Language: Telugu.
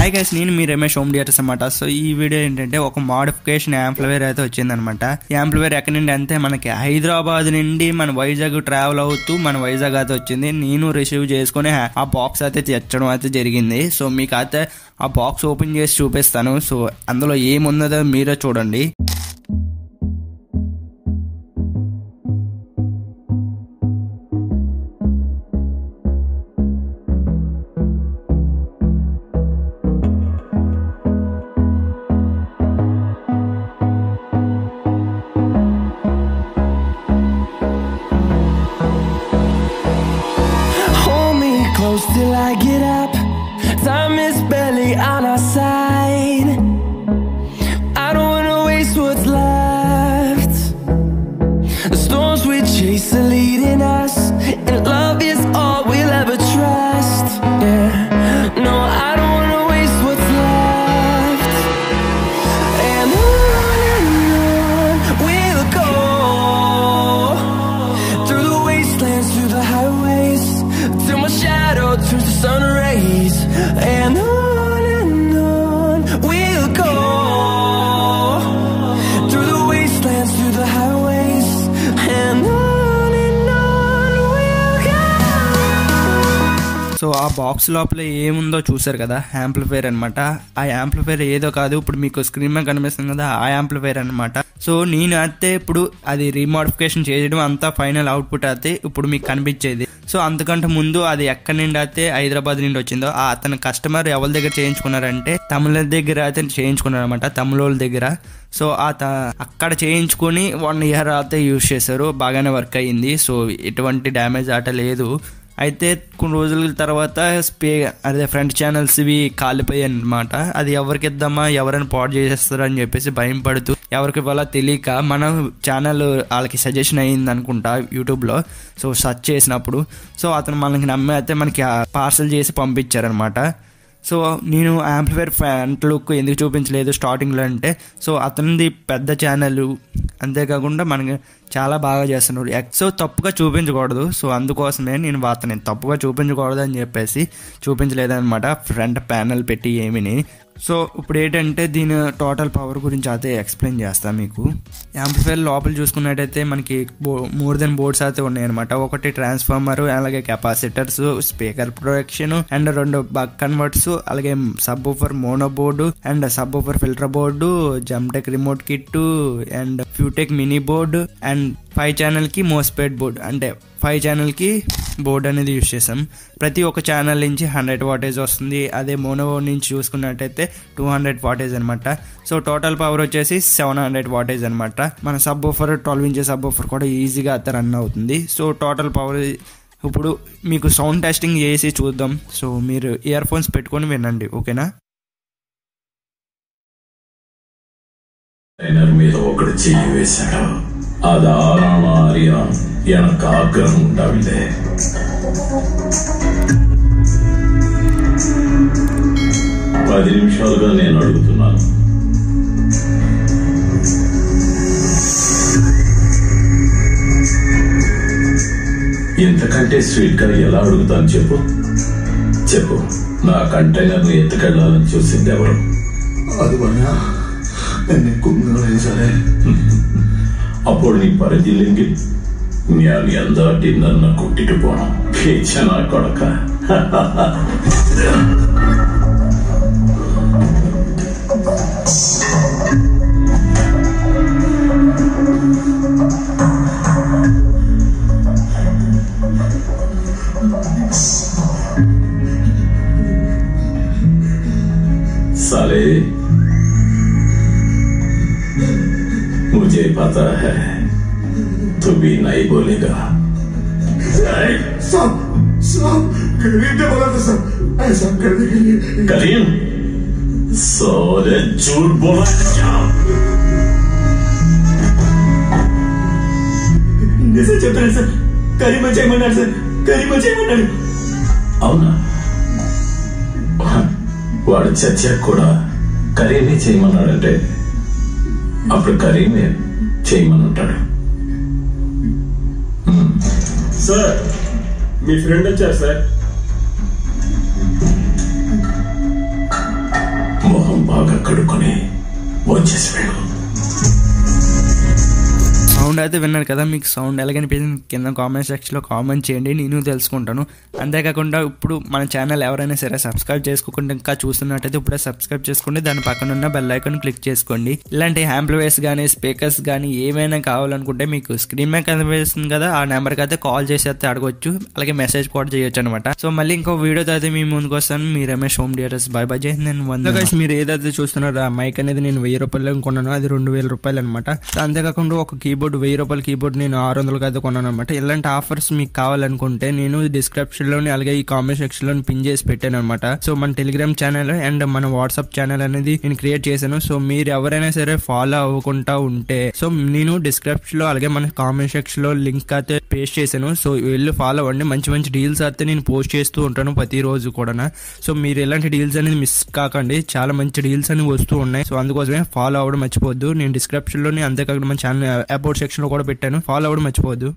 హాయ్ గైస్, నేను మీ రమేష్ హోమ్ థియేటర్స్ అనమాట. సో ఈ వీడియో ఏంటంటే ఒక మోడిఫికేషన్ యాంప్లిఫైర్ అయితే వచ్చిందనమాట. ఈ యాంప్లిఫైర్ ఎక్కడి నుండి అంటే మనకి హైదరాబాద్ నుండి మన వైజాగ్ ట్రావెల్ అవుతూ మన వైజాగ్ అయితే వచ్చింది. నేను రిసీవ్ చేసుకుని ఆ బాక్స్ అయితే తెచ్చడం అయితే జరిగింది. సో మీకు అయితే ఆ బాక్స్ ఓపెన్ చేసి చూపిస్తాను. సో అందులో ఏమున్నదో మీరే చూడండి. Close till I get up. Time is barely on our side. I don't wanna waste what's left. The storms we chase are leading us, and love is all we'll ever trust. Yeah, no, I don't wanna waste what's left. And on we'll go, through the wastelands, through the highways, till my shadow turns to sun rays. And on we'll go, through the wastelands, through the highways. And on we'll go. So ఆ బాక్స్ లోపల ఏముందో చూసారు కదా, యాంప్లిఫైర్ అనమాట. ఆ యాంప్లిఫైర్ ఏదో కాదు, ఇప్పుడు మీకు స్క్రీన్ మీద కనిపిస్తుంది కదా, ఆ యాంప్లిఫైర్ అనమాట. సో నేను అయితే ఇప్పుడు అది రీమోడిఫికేషన్ చేయడం అంతా ఫైనల్ అవుట్పుట్ అయితే ఇప్పుడు మీకు కనిపించేది. సో అంతకంటే ముందు అది ఎక్కడి నుండి అయితే హైదరాబాద్ నుండి వచ్చిందో అతని కస్టమర్ ఎవరి దగ్గర చేయించుకున్నారంటే తమిళ దగ్గర అయితే చేయించుకున్నారు అనమాట, తమిళోళ్ళ దగ్గర. సో అక్కడ చేయించుకొని 1 year అయితే యూజ్ చేశారు, బాగానే వర్క్ అయ్యింది. సో ఎటువంటి డ్యామేజ్ ఆట లేదు. అయితే కొన్ని రోజుల తర్వాత అదే ఫ్రంట్ ఛానల్స్ ఇవి కాలిపోయాయి అనమాట. అది ఎవరికి ఇద్దామా, ఎవరైనా పాడు చేసేస్తారు అని చెప్పేసి భయం పడుతూ ఎవరికి ఇవ్వాలో తెలియక మన ఛానల్ వాళ్ళకి సజెషన్ అయ్యింది అనుకుంటా యూట్యూబ్లో. సో సెర్చ్ చేసినప్పుడు సో అతను మనకి నమ్మి అయితే మనకి పార్సల్ చేసి పంపించారనమాట. సో నేను యాంప్లిఫైర్ ఫ్రంట్ లుక్ ఎందుకు చూపించలేదు స్టార్టింగ్లో అంటే, సో అతనిది పెద్ద ఛానల్, అంతేకాకుండా మనకి చాలా బాగా చేస్తున్నాడు. సో తప్పుగా చూపించకూడదు. సో అందుకోసమే నేను అతని తప్పుగా చూపించకూడదు అని చెప్పేసి చూపించలేదన్నమాట ఫ్రంట్ ప్యానల్ పెట్టి ఏమిని. సో ఇప్పుడు ఏంటంటే దీని టోటల్ పవర్ గురించి అయితే ఎక్స్ప్లెయిన్ చేస్తాను మీకు. యాంప్లిఫైర్ లోపల చూసుకున్నట్టయితే మనకి మోర్ దెన్ బోర్డ్స్ అయితే ఉన్నాయన్నమాట. ఒకటి ట్రాన్స్ఫార్మర్, అలాగే capacitors, speaker production and 2 buck converts, అలాగే subwoofer mono board and subwoofer filter board, Jamtech remote kit and Futech mini board and 5 channel కి మోస్ఫెట్ బోర్డ్, అంటే 5 channel కి బోర్డ్ అనేది యూజ్ చేసాం. ప్రతి ఒక్క ఛానల్ నుంచి 100 wattage వస్తుంది. అదే మోనో నుంచి చూసుకున్నట్టయితే 200 wattage అనమాట. సో టోటల్ పవర్ వచ్చేసి 700 wattage అనమాట. మన sub woofer 12 inch sub woofer కూడా ఈజీగా అయితే రన్ అవుతుంది. సో టోటల్ పవర్ ఇప్పుడు మీకు సౌండ్ టెస్టింగ్ చేసి చూద్దాం. సో మీరు ఇయర్ ఫోన్స్ పెట్టుకొని వినండి, ఓకేనా? మీద ఒకటి చెయ్యి వేశాడు, అదారామారియా ఎనక ఆగ్రహం ఉండావిలే. పది నిమిషాలుగా నేను అడుగుతున్నాను, ఇంతకంటే స్వీట్ గా ఎలా అడుగుతాను చెప్పు చెప్పు. నా కంటైనర్ ను ఎత్తుకెళ్లాలని చూసింది ఎవరు? అది സരെ അപ്പോൾ നീ പറഞ്ഞില്ലെങ്കിൽ ഞാൻ എന്താ ഡിന്നറിനെ കൂട്ടിട്ട് പോണം. പേച്ചനാ കൊടുക്ക. साले मुझे पता है तू भी नहीं बोलेगा. सब करीम ने बोला था सब ऐसा करने के लिए. करीम साले झूठ बोला क्या? నిజం చెప్తాను సార్, కరీం చేయమన్నాడు సార్, కరీం చేయమన్నాడు. అవునా? వాడు చచ్చా కూడా కరీమే చేయమన్నాడంటే అప్పుడు కరీమే చేయమని ఉంటాడు. సార్ మీ ఫ్రెండ్ వచ్చారు సార్. కడుక్కొని వచ్చేసి వెళ్ళు. సౌండ్ అయితే విన్నారు కదా, మీకు సౌండ్ ఎలాగనిపించింది కింద కామెంట్ సెక్షన్లో కామెంట్ చేయండి, నేను తెలుసుకుంటాను. అంతేకాకుండా ఇప్పుడు మన ఛానల్ ఎవరైనా సరే సబ్స్క్రైబ్ చేసుకోకుండా ఇంకా చూస్తున్నట్టయితే ఇప్పుడే సబ్స్క్రైబ్ చేసుకోండి, దాని పక్కన ఉన్న బెల్ ఐకాన్ క్లిక్ చేసుకోండి. ఇలాంటి యాంప్లిఫైర్స్ కానీ స్పీకర్స్ కానీ ఏమైనా కావాలనుకుంటే మీకు స్క్రీన్ మీద కనిపిస్తుంది కదా, ఆ నెంబర్కి అయితే కాల్ చేసి అయితే అడగొచ్చు, అలాగే మెసేజ్ కూడా చేయొచ్చు అనమాట. సో మళ్ళీ ఇంకో వీడియోతో అయితే మీ ముందుకు వస్తాను. మీ Ramesh home theatres. Bye bye. నేను మీరు ఏదైతే చూస్తున్నారో ఆ మైక్ అనేది నేను 1000 రూపాయలు కొన్నాను, అది 2000 రూపాయలు అనమాట. అంతేకాకుండా ఒక కీబోర్డ్ 1000 రూపాయల కీబోర్డ్ నేను 600 అయితే కొన్నాను అనమాట. ఇలాంటి ఆఫర్స్ మీకు కావాలనుకుంటే నేను డిస్క్రిప్షన్ లోని అలాగే ఈ కామెంట్ సెక్షన్ లో పిన్ చేసి పెట్టాను అనమాట. సో మన టెలిగ్రామ్ ఛానల్ అండ్ మన వాట్సాప్ ఛానల్ అనేది నేను క్రియేట్ చేశాను. సో మీరు ఎవరైనా సరే ఫాలో అవ్వకుండా ఉంటే సో నేను డిస్క్రిప్షన్ లో అలాగే మన కామెంట్ సెక్షన్ లో లింక్ అయితే పేస్ట్ చేశాను. సో వెళ్ళి ఫాలో అవ్వండి. మంచి మంచి డీల్స్ అయితే నేను పోస్ట్ చేస్తూ ఉంటాను ప్రతిరోజు కూడా. సో మీరు ఎలాంటి డీల్స్ అనేది మిస్ కాకండి, చాలా మంచి డీల్స్ అనేవి వస్తూ ఉన్నాయి. సో అందుకోసమే ఫాలో అవ్వడం మర్చిపోవద్దు. నేను డిస్క్రిప్షన్ లోని అంతేకాకుండా మన ఛానల్ అబౌట్ సెక్షన్ లో కూడా పెట్టాను, ఫాలో అవ్వడం మర్చిపోవద్దు.